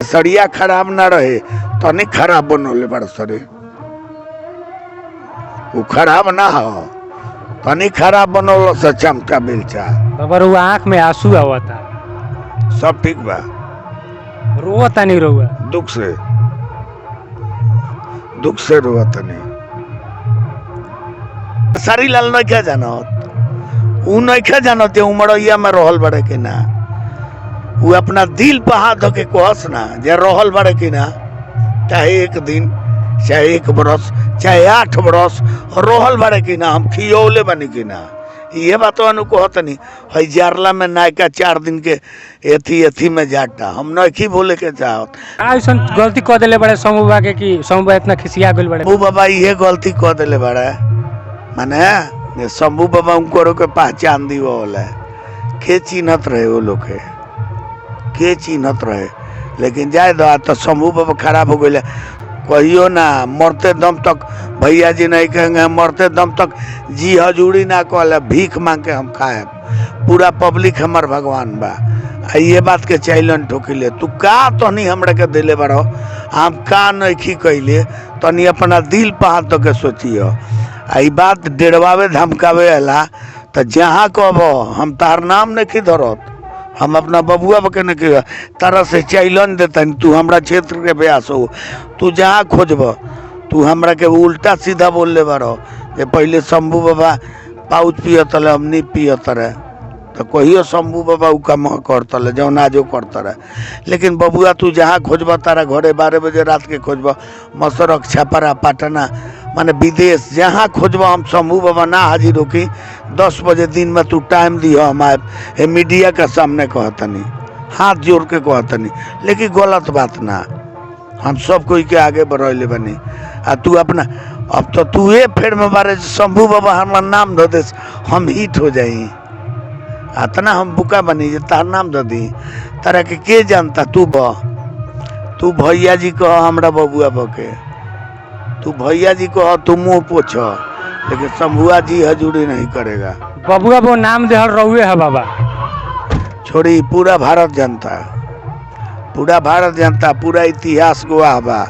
खेसरिया खराब ना रहे तनी खराब बनौले बड़ सरे। वो खराब ना हो तनी खराब बनौल से चमचा बेलचा। बाबा रुआ आँख में आंसू आवता। सब ठीक बा। रोता नहीं रुआ? दुख से रोता नहीं। सारी लाल नहीं क्या जानत, उ नहीं क्या जानत उमड़ैया में रहल बड़े कि ना। वो अपना दिल पर हाथ धो के कहस ना जे रहल बड़े कि ना, चाहे एक दिन चाहे 1 बरस चाहे 8 बरस रहल बड़े कि ना, हम खियौले बनी कि ना। ये बात कहत नहीं है जारला में नायका 4 दिन के एथी में जाटा हम नहीं बोले के चाहत। ऐसा गलती कह दिले बड़े समूह बाबा के कि समूह बाबा इतना खिसिया गइल बड़े। शंभू बाबा ये गलती कह दिले बड़े माने शंभू बाबा उनको के पहचान दी वो के चिन्हत रहे वो लोग के चिन्हत रहे। लेकिन जाए दो तो शंभू बाबा खराब हो गए। कहियो ना मरते दम तक भैया जी नहीं कहेंगे, मरते दम तक जी हजूरी ना कहले भीख मांग के हम खाए। पूरा पब्लिक हमार भगवान बा। ये बात के चैलन ठोकिले तू का तनी हमरा के दिले बड़ो, हम का नहीं कैले तनी अपना दिल पर हाथ के सोचियो। आई बात डेढ़वावे धमकावे अला तो जहाँ कहबो हम तार नाम नहीं धरत, हम अपना बबुआ के नहीं तरह से चैलन देता। तू हमरा क्षेत्र के ब्यास हो, तू जहाँ खोजब तू हमरा के उल्टा सीधा बोल ले बारो जे पहले शंभू बाबा पाउच पियत रहे हम नहीं पियत रहे तो कहियो शंभू बाबा उ काम करत रहे जौन आजो करत रहे। लेकिन बबुआ तू जहाँ खोजब तारा घरे 12 बजे रात के खोजब मसरक छापरा पटना माने विदेश जहाँ खोजब हम शंभू बाबा ना हाजिर होकी। 10 बजे दिन में तू टाइम दियो हम आए मीडिया के सामने कहतनी हाथ जोड़ के कहतनी। लेकिन गलत बात ना, हम सब कोई के आगे बढ़ले बनी। आ तू अपना अब तो तू ये फेर में बारे शंभू बाबा हमारा नाम धो दे हम हिट हो जाई। इतना हम बुका बनी जे तार नाम धो दी तारा के जानता। तू भैया जी कह हमरा बबुआ बके, तू भैया जी कह तू मुँह पोछ, लेकिन शंभुआ जी हजूरी नहीं करेगा। बबुआ वो नाम दे रहुए है बाबा छोड़ी पूरा भारत जनता, पूरा भारत जनता पूरा इतिहास गवाह बा।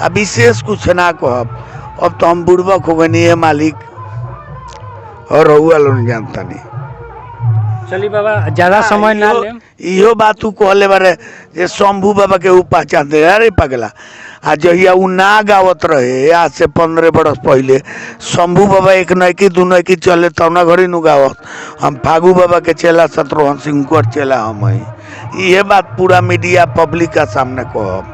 अब विशेष कुछ ना कहब, अब तो हम बुड़बक हो गए है मालिक और रहुआ लोग जानता नहीं। चली बाबा ज्यादा समय ना ले। इहो बात तू कहले बारे जे शंभू बाबा के ऊ पहचान दे। अरे पगला आ जहिया ऊ ना गावत रहे आज से 15 बरस पहले शंभू बाबा 1 नैकी 2 नैकी चले तौना घड़ी नु गावत। हम फागू बाबा के चेला शत्रुघ्न सिंह को चेला हम ये बात पूरा मीडिया पब्लिक का सामने कहब।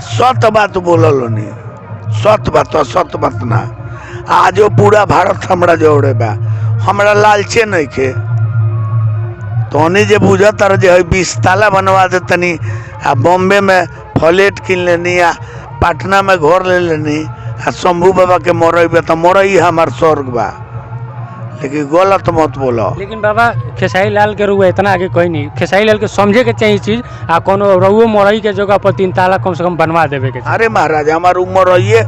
सत बात बोलल नहीं, सत बात ना। आज पूरा भारत हमरा जोड़े बा, हमरा लालचे नहीं के तोनी जे बुझत तर जे 20 ताला बनवा दे तनी आ बॉम्बे में फ्लैट किन लेनी आ पटना में घर ले लेनी आ शंभू बाबा के मरइबे तो मरई हमार स्वर्ग बा। लेकिन गलत मत बोलो। लेकिन बाबा खेसारी लाल के रुआ इतना आगे कोई नहीं, खेसारी लाल के समझे के चाहिए चीज आ कोनो रहुओ मरई के जगह पर 3 ताला कम से कम बनवा देवे के। अरे महाराज हमार उम्र रहिए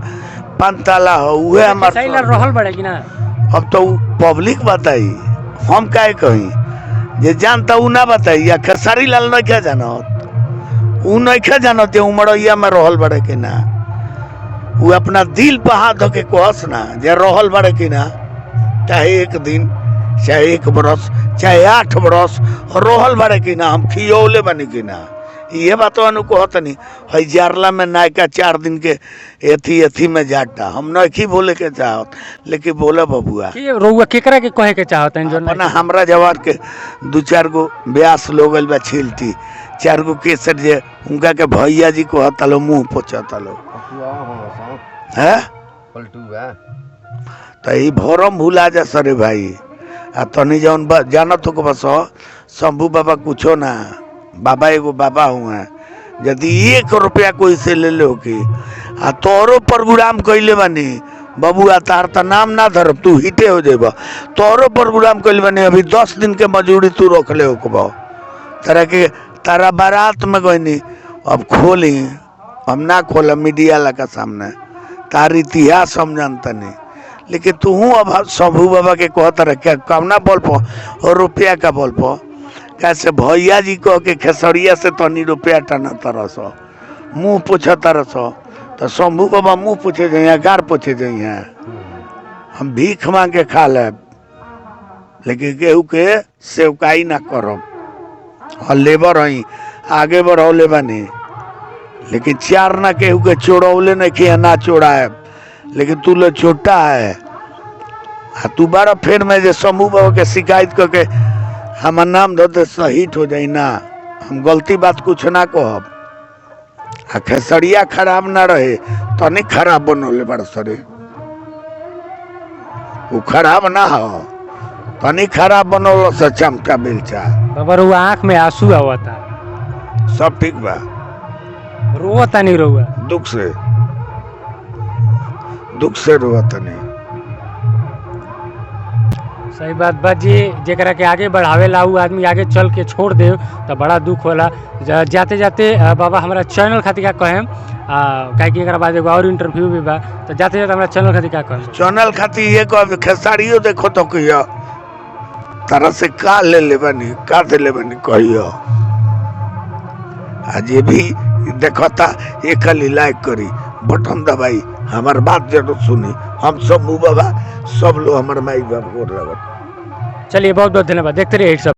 5 ताला हो उहे हमार खेसारी लाल रहल बड़े कि ना। अब तो पब्लिक बताई हम काहे कहीं जे जानता उ ना बताई। या खेसारी लाल नहीं क्या जानत, उ नहीं क्या जानत उमड़ैया में रहल बड़े कि ना। वो अपना दिल पर हाथ धो के कहस ना जे रहल बड़े कि ना, चाहे 1 दिन चाहे 1 बरस चाहे 8 बरस रहल बड़े कि ना, हम खियौले बनी कि ना। ये बात कहत नहीं है जारला में नायका 4 दिन के एथी में जाटा हम नहीं बोले के चाहत। लेकिन बोले बबुआ रउआ केकरा के कहे के चाहत हैं जो ना हमरा जवार के 2-4 गो ब्यास लोग बा छिलती 4 गो केसर जे उनका के भैया जी को हतलो मुँह पोछतलो है तो ये भरम भूला जा सरे भाई। आ तनी जौन जानत हो बस शंभू बाबा कुछो ना, बाबा एगो बाबा हुआ। यदि 1 रुपया कोई से ले लो कि आ तोरो प्रोग्राम कैले बानी बबुआ तार तो नाम ना धरब तू हिटे हो जेब। तोरो प्रोग्राम कैले बानी अभी 10 दिन के मजूरी तू रख ले होकबो तरह के तारा बारात में गईनी। अब खोली हम ना खोला मीडिया लगा सामने तार इतिहास हम जानता नहीं। लेकिन तू अब शंभू बाबा के कहता रह क्या कामना बोल पो और रुपया का बोल पो कैसे भैया जी कह के खेसरिया से तनी रुपया टना तरस मुँह पूछा तरस तो शंभू बाबा मुँह पूछे जाइए गार पूछे जाइए हम भीख मांग के खा लेब लेकिन केहू के सेवकाई ना करब और लेबर हई आगे बढ़ौले बनी लेकिन चार ना केहू के चोड़ौले नहीं किया ना चोड़ाए लेकिन तू लोग छोटा है तू बारा फेर में जे शंभू बाबा के शिकायत करके हमार नाम धोते शहीद हो जाई ना हम गलती बात कुछ ना कहब खेसरिया खराब ना रहे तो नहीं खराब बनौले बड़ सरे वो खराब ना हो तनी खराब बनौलो से चमचा बेलचा बाबा रुआ आँख में आंसू आवता सब ठीक बा रोता नहीं रुआ दुख से रोता नहीं सही बात बा जी जेकरा के आगे बढ़ावे ला उ आदमी आगे चल के छोड़ दे तो बड़ा दुख होला जाते जाते बाबा हमारा चैनल खातिर का कहें काहे कि एकरा बाद एगो और इंटरव्यू भी बा तो जाते जाते हमारा चैनल खातिर का कहें चैनल खातिर ये कह खेसारियो देखो तो कहियो तरह से का ले बनी का दे ले बनी कहियो आज ये भी देखता ये खाली लाइक करी बटन दबाई हमार बात जरूर सुनी हम सब बाबा सब लोग हमारे माई बाप को लगत चलिए बहुत बहुत धन्यवाद देखते रहिए सब।